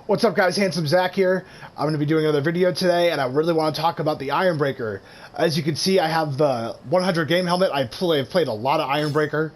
What's up, guys? Handsome Zach here. I'm going to be doing another video today, and I really want to talk about the Ironbreaker. As you can see, I have the 100 game helmet. I've played a lot of Ironbreaker.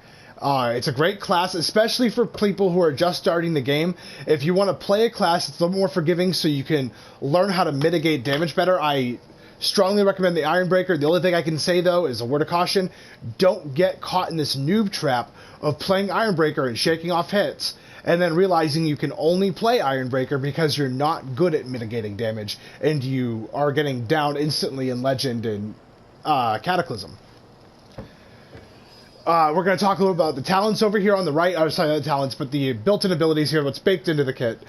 It's a great class, especially for people who are just starting the game. If you want to play a class that's a little more forgiving so you can learn how to mitigate damage better, I strongly recommend the Ironbreaker. The only thing I can say, though, is a word of caution. Don't get caught in this noob trap of playing Ironbreaker and shaking off hits, and then realizing you can only play Ironbreaker because you're not good at mitigating damage, and you are getting down instantly in Legend and Cataclysm. We're going to talk a little about the talents over here on the right. Sorry, not the talents, but the built-in abilities here, what's baked into the kit.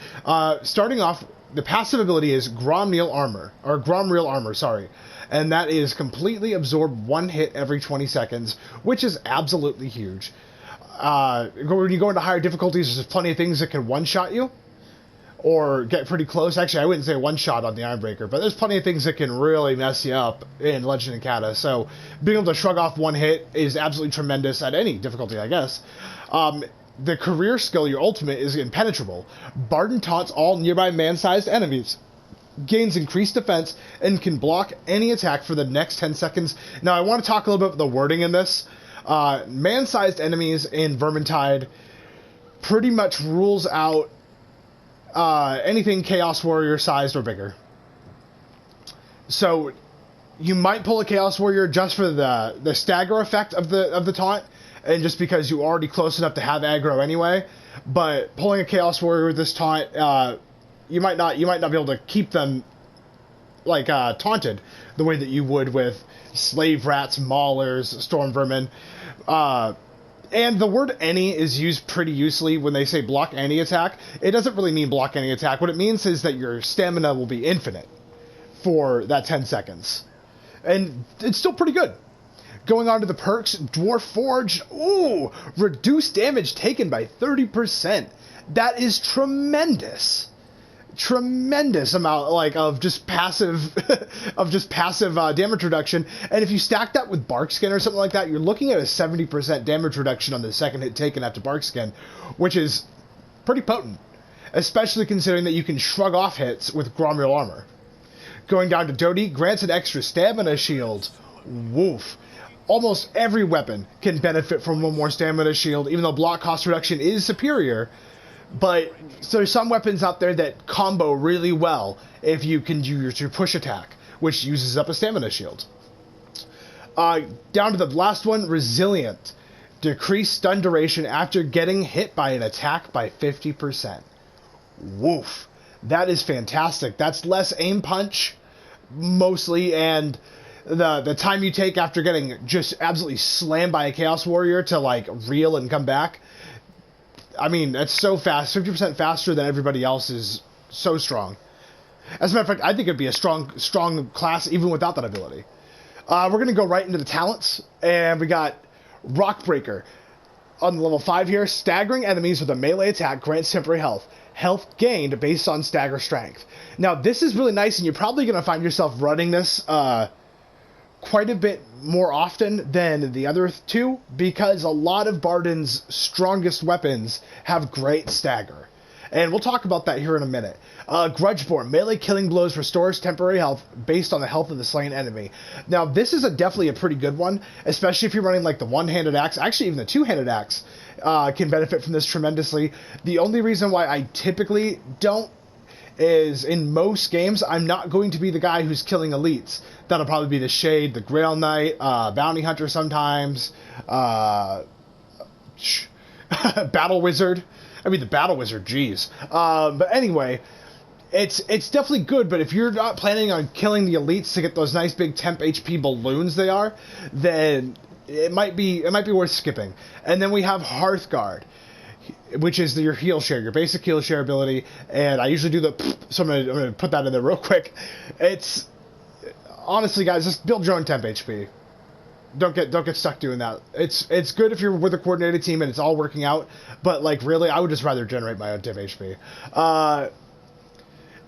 Starting off, the passive ability is Gromreel Armor, sorry. And that is completely absorb one hit every 20 seconds, which is absolutely huge. When you go into higher difficulties, there's plenty of things that can one-shot you, or get pretty close. Actually, I wouldn't say one-shot on the Ironbreaker, but there's plenty of things that can really mess you up in Legend and Kata, so being able to shrug off one hit is absolutely tremendous at any difficulty, I guess. The career skill, your ultimate, is Impenetrable. Barden taunts all nearby man-sized enemies, gains increased defense, and can block any attack for the next 10 seconds. Now, I want to talk a little bit about the wording in this. Man-sized enemies in Vermintide pretty much rules out anything Chaos Warrior sized or bigger. So you might pull a Chaos Warrior just for the stagger effect of the taunt, and just because you're already close enough to have aggro anyway. But pulling a Chaos Warrior with this taunt, you might not be able to keep them like taunted the way that you would with Slave Rats, Maulers, Storm Vermin. And the word any is used pretty usefully when they say block any attack. It doesn't really mean block any attack. What it means is that your stamina will be infinite for that 10 seconds. And it's still pretty good. Going on to the perks, Dwarf Forge. Ooh, reduced damage taken by 30%. That is tremendous. Tremendous amount of just passive damage reduction. And if you stack that with Barkskin or something like that, you're looking at a 70% damage reduction on the second hit taken after Barkskin, which is pretty potent, especially considering that you can shrug off hits with Gromreel Armor. Going down to Dodie, grants an extra stamina shield. Woof. Almost every weapon can benefit from one more stamina shield, even though block cost reduction is superior. But so there's some weapons out there that combo really well if you can use your push attack, which uses up a stamina shield. Down to the last one, Resilient. Decrease stun duration after getting hit by an attack by 50%. Woof. That is fantastic. That's less aim punch, mostly, and the time you take after getting just absolutely slammed by a Chaos Warrior to, reel and come back. I mean, that's so fast. 50% faster than everybody else is so strong. As a matter of fact, I think it'd be a strong class even without that ability. We're going to go right into the talents, and we got Rockbreaker. On level 5 here, staggering enemies with a melee attack grants temporary health. Health gained based on stagger strength. Now, this is really nice, and you're probably going to find yourself running this quite a bit more often than the other two, because a lot of Barden's strongest weapons have great stagger. And we'll talk about that here in a minute. Grudgeborn. Melee killing blows restores temporary health based on the health of the slain enemy. Now, this is definitely a pretty good one, especially if you're running the one-handed axe. Actually, even the two-handed axe can benefit from this tremendously. The only reason why I typically don't is in most games, I'm not going to be the guy who's killing elites. That'll probably be the Shade, the Grail Knight, Bounty Hunter sometimes, Battle Wizard. I mean, the Battle Wizard, geez. But anyway, it's definitely good, but if you're not planning on killing the elites to get those nice big temp HP balloons they are, then it might be worth skipping. And then we have Hearthguard, which is your heal share, your basic heal share ability, and I usually do so I'm gonna put that in there real quick. It's honestly, guys, just build your own temp HP. Don't get stuck doing that. It's good if you're with a coordinated team and it's all working out, but really, I would just rather generate my own temp HP.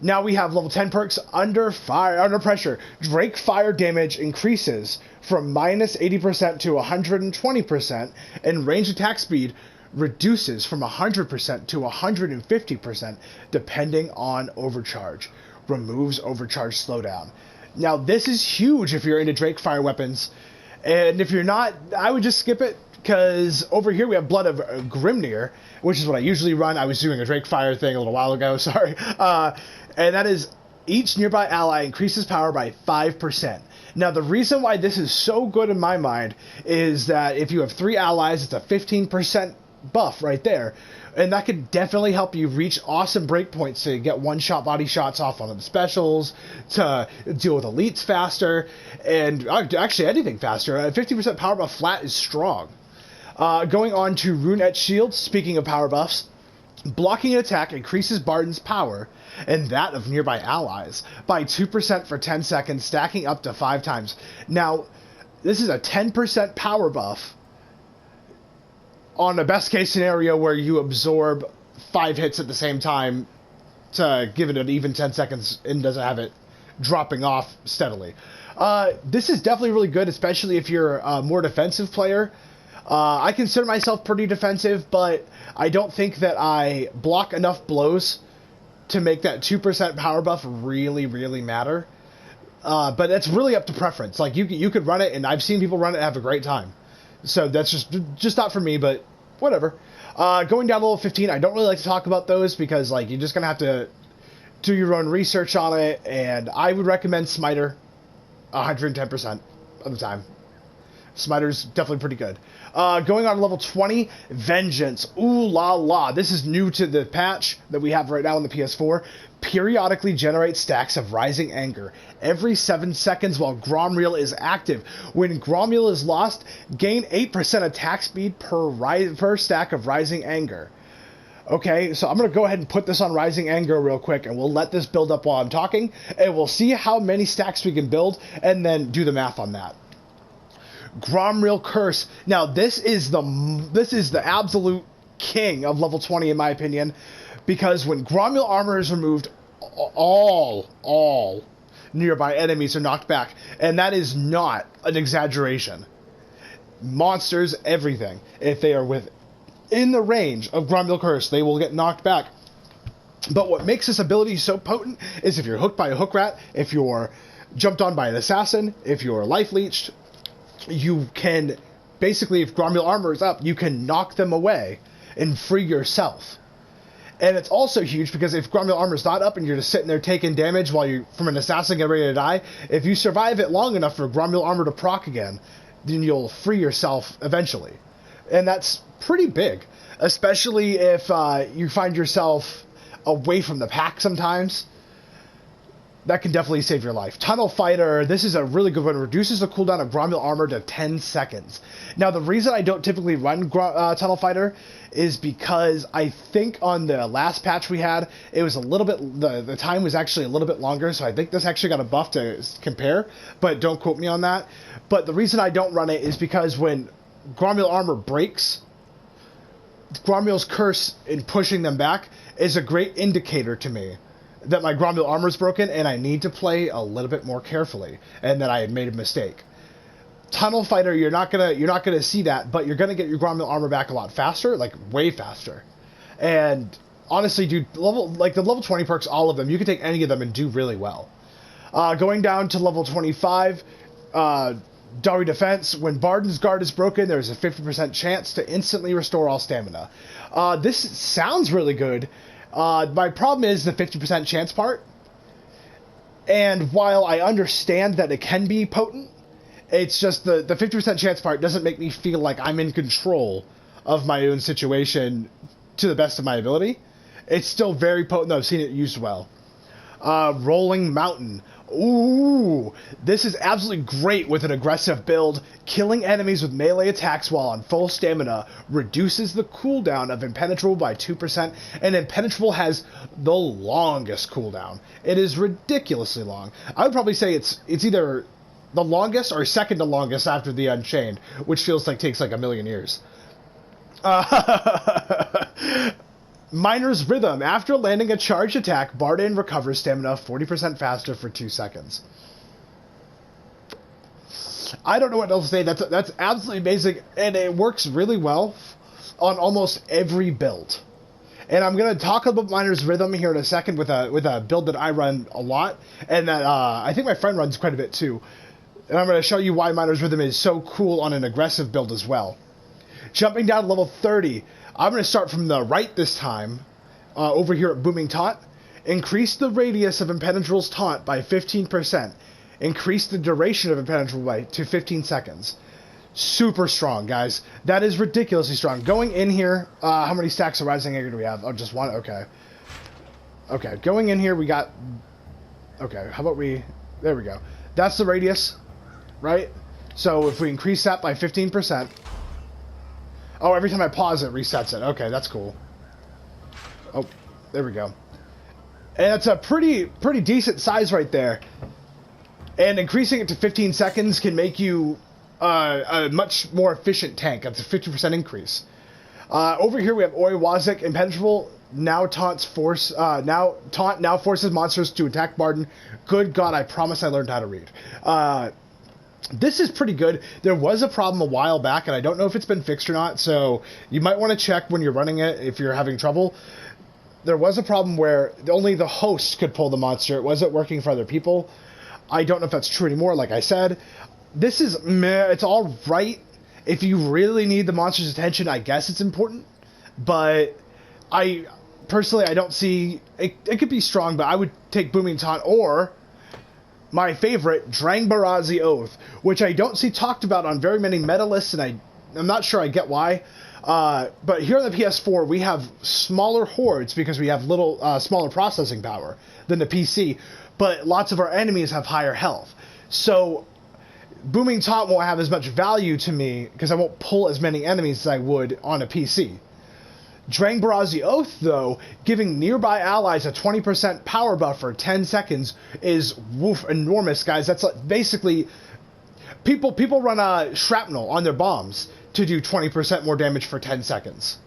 Now we have level 10 perks, Under Pressure. Drake fire damage increases from -80% to 120%, and range attack speed reduces from 100% to 150% depending on overcharge. Removes overcharge slowdown. Now, this is huge if you're into Drake Fire weapons, and if you're not, I would just skip it, because over here we have Blood of Grimnir, which is what I usually run. I was doing a Drake Fire thing a little while ago, sorry. And that is, each nearby ally increases power by 5%. Now, the reason why this is so good in my mind is that if you have 3 allies, it's a 15% buff right there. And that could definitely help you reach awesome breakpoints to get one-shot body shots off one of the specials, to deal with elites faster, and actually anything faster. A 50% power buff flat is strong. Going on to Rune Etched Shield, speaking of power buffs, blocking an attack increases Barden's power and that of nearby allies by 2% for 10 seconds, stacking up to 5 times. Now, this is a 10% power buff on a best case scenario where you absorb 5 hits at the same time to give it an even 10 seconds and doesn't have it dropping off steadily. This is definitely really good, especially if you're a more defensive player. I consider myself pretty defensive, but I don't think that I block enough blows to make that 2% power buff really, really matter. But it's really up to preference. Like, you could run it, and I've seen people run it and have a great time. So that's just not for me, but whatever. Going down to level 15, I don't really like to talk about those because, like, you're just going to have to do your own research on it, and I would recommend Smiter 110% of the time. Smiter's definitely pretty good. Going on to level 20, Vengeance. Ooh la la. This is new to the patch that we have right now on the PS4. Periodically generates stacks of Rising Anger every 7 seconds while Gromreel is active. When Gromreel is lost, gain 8% attack speed per stack of Rising Anger. Okay, so I'm going to go ahead and put this on Rising Anger real quick, and we'll let this build up while I'm talking, and we'll see how many stacks we can build, and then do the math on that. Gromreel Curse. Now, this is the absolute king of level 20 in my opinion, because when Gromreel armor is removed, all nearby enemies are knocked back, and that is not an exaggeration. Monsters, everything, if they are within the range of Gromreel Curse, they will get knocked back. But what makes this ability so potent is if you're hooked by a hook rat, if you're jumped on by an assassin, if you're life leeched, you can basically, if Gromreel armor is up, you can knock them away and free yourself. And it's also huge because if Gromreel armor is not up and you're just sitting there taking damage while you from an assassin getting ready to die, if you survive it long enough for Gromreel armor to proc again, then you'll free yourself eventually. And that's pretty big, especially if you find yourself away from the pack sometimes. That can definitely save your life. Tunnel Fighter, this is a really good one. It reduces the cooldown of Gromreel armor to 10 seconds. Now, the reason I don't typically run Tunnel Fighter is because I think on the last patch we had, it was a little bit, the time was actually a little bit longer, so I think this actually got a buff to compare, but don't quote me on that. But the reason I don't run it is because when Gromreel armor breaks, Gromreel's curse in pushing them back is a great indicator to me that my Gromreel armor is broken and I need to play a little bit more carefully and that I had made a mistake. Tunnel Fighter, you're not gonna see that, but you're gonna get your Gromreel armor back a lot faster, like way faster. And honestly, dude, the level 20 perks, all of them, you can take any of them and do really well. Going down to level 25, Dari Defense. When Barden's Guard is broken, there's a 50% chance to instantly restore all stamina. This sounds really good. My problem is the 50% chance part. And while I understand that it can be potent, it's just the 50% chance part doesn't make me feel like I'm in control of my own situation to the best of my ability. It's still very potent, though. I've seen it used well. Rolling Mountain. Ooh, this is absolutely great with an aggressive build. Killing enemies with melee attacks while on full stamina reduces the cooldown of Impenetrable by 2%, and Impenetrable has the longest cooldown. It is ridiculously long. I would probably say it's either the longest or second to longest after the Unchained, which feels like takes like a million years. Miner's Rhythm. After landing a charge attack, Barden recovers stamina 40% faster for 2 seconds. I don't know what else to say. That's absolutely basic, and it works really well on almost every build. And I'm going to talk about Miner's Rhythm here in a second with a build that I run a lot, and that I think my friend runs quite a bit too. And I'm going to show you why Miner's Rhythm is so cool on an aggressive build as well. Jumping down to level 30, I'm going to start from the right this time, over here at Booming Taunt. Increase the radius of Impenetrable's taunt by 15%. Increase the duration of Impenetrable to 15 seconds. Super strong, guys. That is ridiculously strong. Going in here, how many stacks of Rising Anger do we have? Oh, just one? Okay. Okay, going in here, we got... Okay, how about we... There we go. That's the radius, right? So if we increase that by 15%... Oh, every time I pause, it resets it. Okay, that's cool. Oh, there we go. And it's a pretty decent size right there. And increasing it to 15 seconds can make you a much more efficient tank. That's a 50% increase. Over here we have Oriwazik. Impenetrable now forces monsters to attack Barden. Good God, I promise I learned how to read. This is pretty good. There was a problem a while back, and I don't know if it's been fixed or not, so you might want to check when you're running it if you're having trouble. There was a problem where only the host could pull the monster. It wasn't working for other people. I don't know if that's true anymore, like I said. This is meh. It's all right. If you really need the monster's attention, I guess it's important. But I don't see... It could be strong, but I would take Booming Taunt or... my favorite, Drangbarazi Oath, which I don't see talked about on very many meta lists, and I'm not sure I get why. But here on the PS4, we have smaller hordes because we have smaller processing power than the PC, but lots of our enemies have higher health. So Booming Taunt won't have as much value to me because I won't pull as many enemies as I would on a PC. Drangbarazi Oath, though, giving nearby allies a 20% power buff for 10 seconds is enormous, guys. That's like basically... People run shrapnel on their bombs to do 20% more damage for 10 seconds.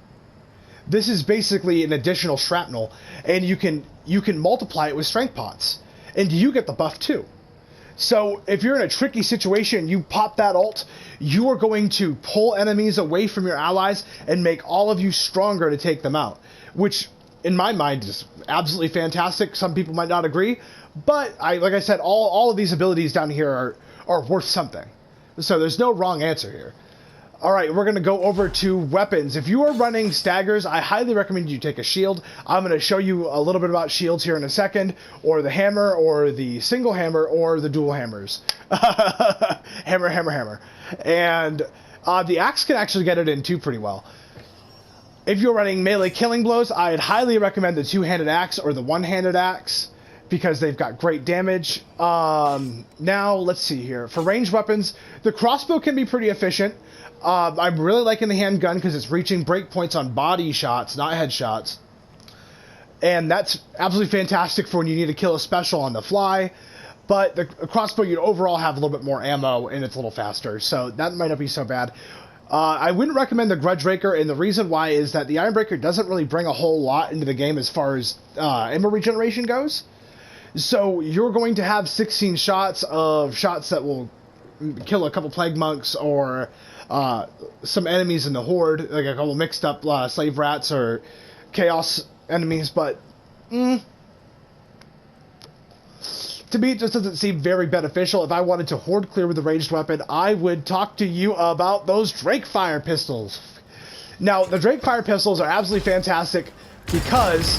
This is basically an additional shrapnel, and you can multiply it with strength pots. And you get the buff, too. So if you're in a tricky situation, you pop that ult, you are going to pull enemies away from your allies and make all of you stronger to take them out, which in my mind is absolutely fantastic. Some people might not agree, but like I said, all of these abilities down here are worth something. So there's no wrong answer here. All right, we're going to go over to weapons. If you are running staggers, I highly recommend you take a shield. I'm going to show you a little bit about shields here in a second, or the hammer, or the single hammer, or the dual hammers. Hammer, hammer, hammer. And the axe can actually get it in too pretty well. If you're running melee killing blows, I'd highly recommend the two-handed axe or the one-handed axe, because they've got great damage. Now, let's see here. For ranged weapons, the crossbow can be pretty efficient. I'm really liking the handgun because it's reaching breakpoints on body shots, not headshots. And that's absolutely fantastic for when you need to kill a special on the fly. But the crossbow, you'd overall have a little bit more ammo and it's a little faster. So that might not be so bad. I wouldn't recommend the Grudgebreaker, and the reason why is that the Ironbreaker doesn't really bring a whole lot into the game as far as ammo regeneration goes. So you're going to have 16 shots that will kill a couple Plague Monks or some enemies in the Horde, like a couple mixed up Slave Rats or Chaos enemies, but to me it just doesn't seem very beneficial. If I wanted to Horde clear with a ranged weapon, I would talk to you about those Drakefire pistols. Now, the Drakefire pistols are absolutely fantastic because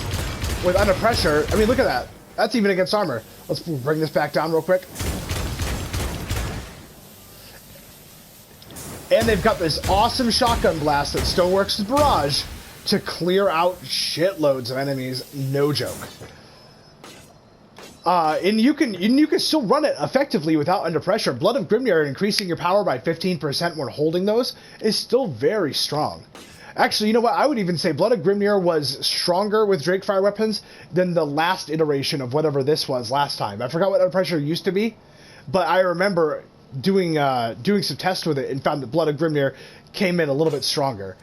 with under pressure, I mean, look at that. That's even against armor. Let's bring this back down real quick. And they've got this awesome shotgun blast that still works with barrage to clear out shitloads of enemies. No joke. And you can still run it effectively without under pressure. Blood of Grimnir increasing your power by 15% when holding those is still very strong. Actually, you know what? I would even say Blood of Grimnir was stronger with Drakefire weapons than the last iteration of whatever this was last time. I forgot what under pressure used to be, but I remember doing some tests with it and found that Blood of Grimnir came in a little bit stronger.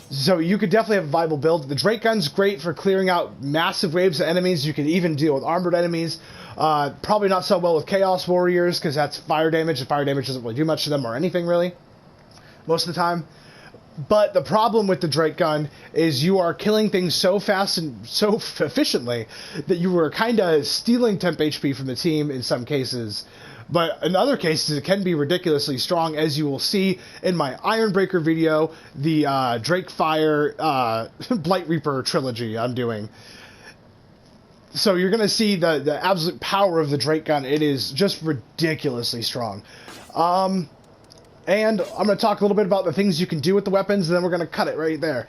So you could definitely have a viable build. The Drake Gun's great for clearing out massive waves of enemies. You can even deal with armored enemies. Probably not so well with Chaos Warriors because that's fire damage, and fire damage doesn't really do much to them or anything really most of the time. But the problem with the Drake gun is you are killing things so fast and so efficiently that you were kind of stealing temp HP from the team in some cases. But in other cases, it can be ridiculously strong, as you will see in my Ironbreaker video, the Drake Fire Blight Reaper trilogy I'm doing. So you're going to see the absolute power of the Drake gun. It is just ridiculously strong. And I'm going to talk a little bit about the things you can do with the weapons, and then we're going to cut it right there.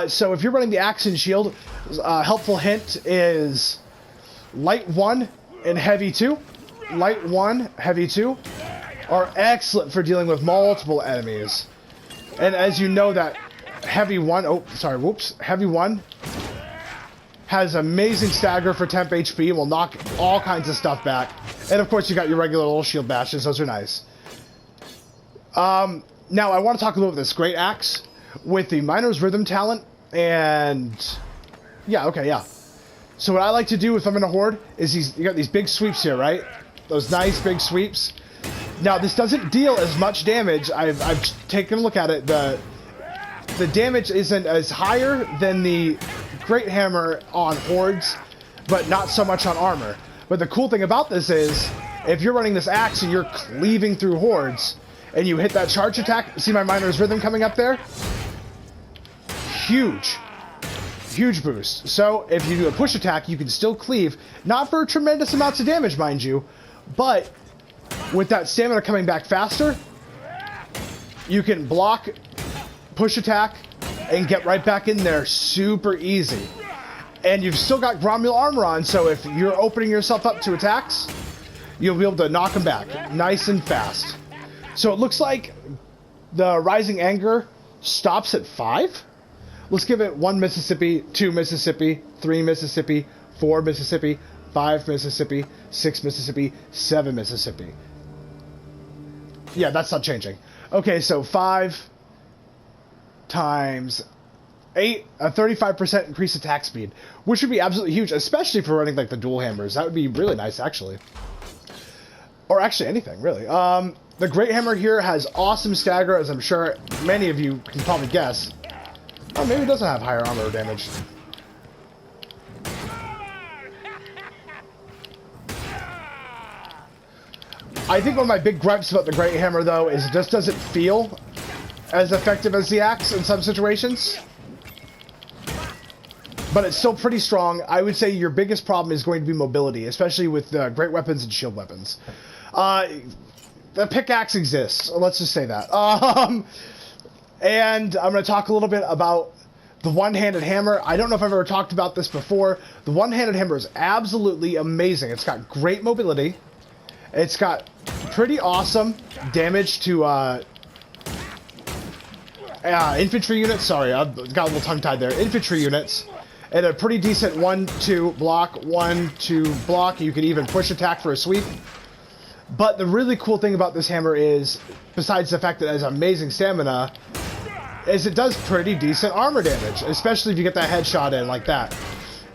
So if you're running the Axe and Shield, helpful hint is Light 1 and Heavy 2. Light 1, Heavy 2 are excellent for dealing with multiple enemies. And as you know, that Heavy 1, Heavy 1 has amazing stagger for temp HP and will knock all kinds of stuff back. And of course, you got your regular little shield bashes, those are nice. Now, I want to talk a little bit about this Great Axe with the Miner's Rhythm talent, and yeah. So what I like to do if I'm in a horde is you got these big sweeps here, right? Those nice big sweeps. Now, this doesn't deal as much damage. I've taken a look at it. The damage isn't as higher than the Great Hammer on hordes, but not so much on armor. But the cool thing about this is, if you're running this axe and you're cleaving through hordes, and you hit that charge attack, see my Miner's Rhythm coming up there? Huge boost. So if you do a push attack, you can still cleave, not for tremendous amounts of damage, mind you, but with that stamina coming back faster, you can block, push attack, and get right back in there super easy. And you've still got Gromule armor on, so if you're opening yourself up to attacks, you'll be able to knock them back nice and fast. So it looks like the Rising Anger stops at 5. Let's give it 1 Mississippi, 2 Mississippi, 3 Mississippi, 4 Mississippi, 5 Mississippi, 6 Mississippi, 7 Mississippi. Yeah, that's not changing. Okay, so 5 times 8, a 35% increased attack speed, which would be absolutely huge, especially for running like the dual hammers. That would be really nice, actually. Or actually anything, really. The Great Hammer here has awesome stagger, as I'm sure many of you can probably guess. Oh, maybe it doesn't have higher armor damage. I think one of my big gripes about the Great Hammer, though, is it just doesn't feel as effective as the axe in some situations. But it's still pretty strong. I would say your biggest problem is going to be mobility, especially with great weapons and shield weapons. The pickaxe exists. Let's just say that. And I'm going to talk a little bit about the one-handed hammer. I don't know if I've ever talked about this before. The one-handed hammer is absolutely amazing. It's got great mobility. It's got pretty awesome damage to infantry units. Sorry, I got a little tongue-tied there. Infantry units. And a pretty decent 1-2 block, 1-2 block. You can even push attack for a sweep. But the really cool thing about this hammer is, besides the fact that it has amazing stamina, is it does pretty decent armor damage, especially if you get that headshot in like that.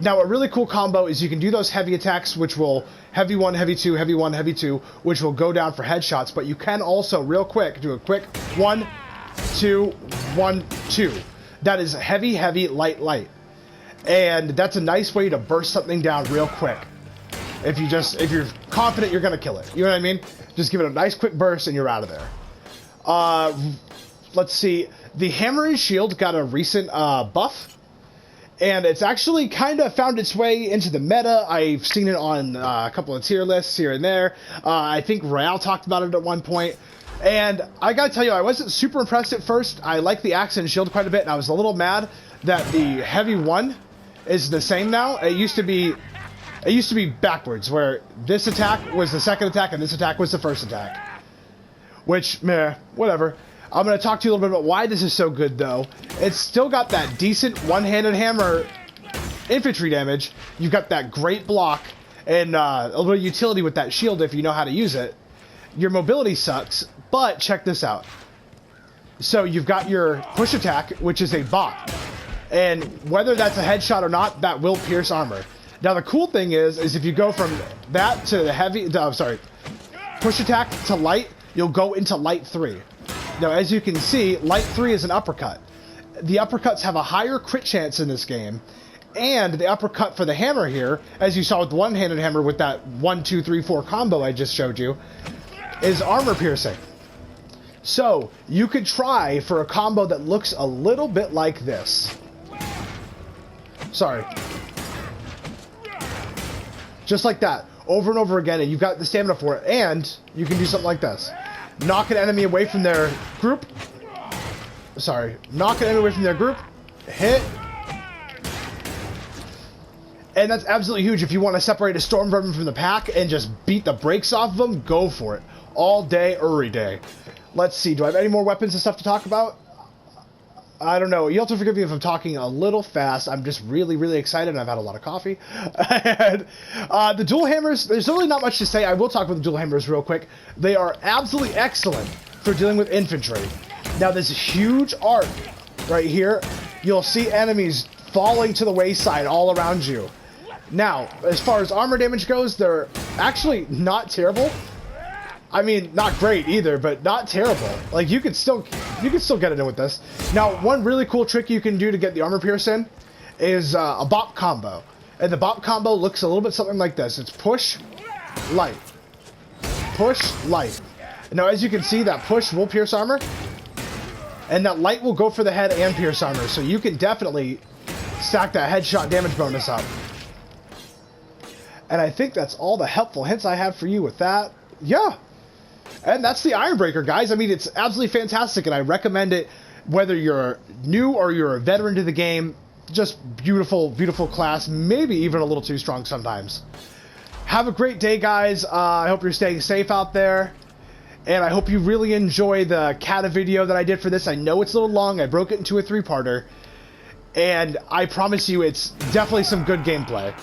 Now, a really cool combo is you can do those heavy attacks, which will heavy 1, heavy 2, heavy 1, heavy 2, which will go down for headshots, but you can also, real quick, do a quick 1, 2, 1, 2. That is heavy, heavy, light, light. And that's a nice way to burst something down real quick. If you're confident you're going to kill it. You know what I mean? Just give it a nice quick burst and you're out of there. Let's see. The Hammer and Shield got a recent buff. And it's actually kind of found its way into the meta. I've seen it on a couple of tier lists here and there. I think Rael talked about it at one point. And I gotta tell you, I wasn't super impressed at first. I like the Axe and Shield quite a bit, and I was a little mad that the Heavy 1 is the same now. It used to be backwards, where this attack was the second attack and this attack was the first attack. Which, meh, whatever. I'm going to talk to you a little bit about why this is so good, though. It's still got that decent one-handed hammer infantry damage. You've got that great block and a little utility with that shield if you know how to use it. Your mobility sucks, but check this out. So you've got your push attack, which is a bot. And whether that's a headshot or not, that will pierce armor. Now, the cool thing is if you go from that to the heavy, push attack to light, you'll go into light 3. Now, as you can see, Light 3 is an uppercut. The uppercuts have a higher crit chance in this game, and the uppercut for the hammer here, as you saw with the one-handed hammer with that 1, 2, 3, 4 combo I just showed you, is armor piercing. So, you could try for a combo that looks a little bit like this. Sorry. Just like that, over and over again, and you've got the stamina for it, and you can do something like this. Knock an enemy away from their group. Sorry. Knock an enemy away from their group. Hit. And that's absolutely huge. If you want to separate a Storm Vermin from the pack and just beat the brakes off of them, go for it. All day, every day. Let's see. Do I have any more weapons and stuff to talk about? I don't know. You'll have to forgive me if I'm talking a little fast. I'm just really, really excited, and I've had a lot of coffee. And, the dual hammers, there's really not much to say. I will talk about the dual hammers real quick. They are absolutely excellent for dealing with infantry. Now, this huge arc right here, you'll see enemies falling to the wayside all around you. Now, as far as armor damage goes, they're actually not terrible. I mean, not great either, but not terrible. Like, you could still get it in with this. Now, one really cool trick you can do to get the armor pierce in is a bop combo. And the bop combo looks a little bit something like this. It's push, light. Push, light. Now, as you can see, that push will pierce armor. And that light will go for the head and pierce armor. So you can definitely stack that headshot damage bonus up. And I think that's all the helpful hints I have for you with that. Yeah. And that's the Ironbreaker, guys. I mean, it's absolutely fantastic, and I recommend it whether you're new or you're a veteran to the game. Just beautiful, beautiful class. Maybe even a little too strong sometimes. Have a great day, guys. I hope you're staying safe out there. And I hope you really enjoy the kata video that I did for this. I know it's a little long. I broke it into a 3-parter. And I promise you it's definitely some good gameplay.